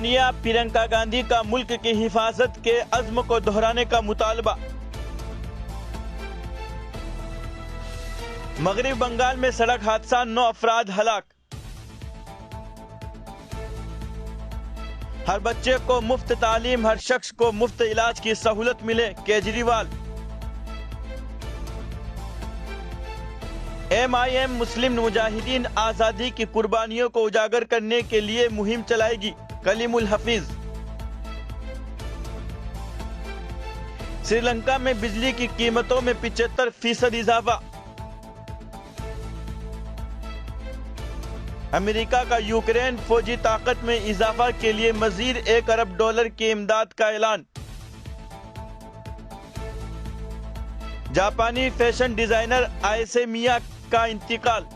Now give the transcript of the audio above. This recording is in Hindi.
सोनिया प्रियंका गांधी का मुल्क की हिफाजत के अज़्म को दोहराने का मुतालबा। मगरबी बंगाल में सड़क हादसा, 9 अफराद हलाक। हर बच्चे को मुफ्त तालीम, हर शख्स को मुफ्त इलाज की सहूलत मिले, केजरीवाल। MIM मुस्लिम मुजाहिदीन आज़ादी की कुर्बानियों को उजागर करने के लिए मुहिम चलाएगी, कलीमुल हफीज। श्रीलंका में बिजली की कीमतों में 75% इजाफा। अमेरिका का यूक्रेन फौजी ताकत में इजाफा के लिए मजीद $1 अरब की इमदाद का ऐलान। जापानी फैशन डिजाइनर आयसे मिया का इंतकाल।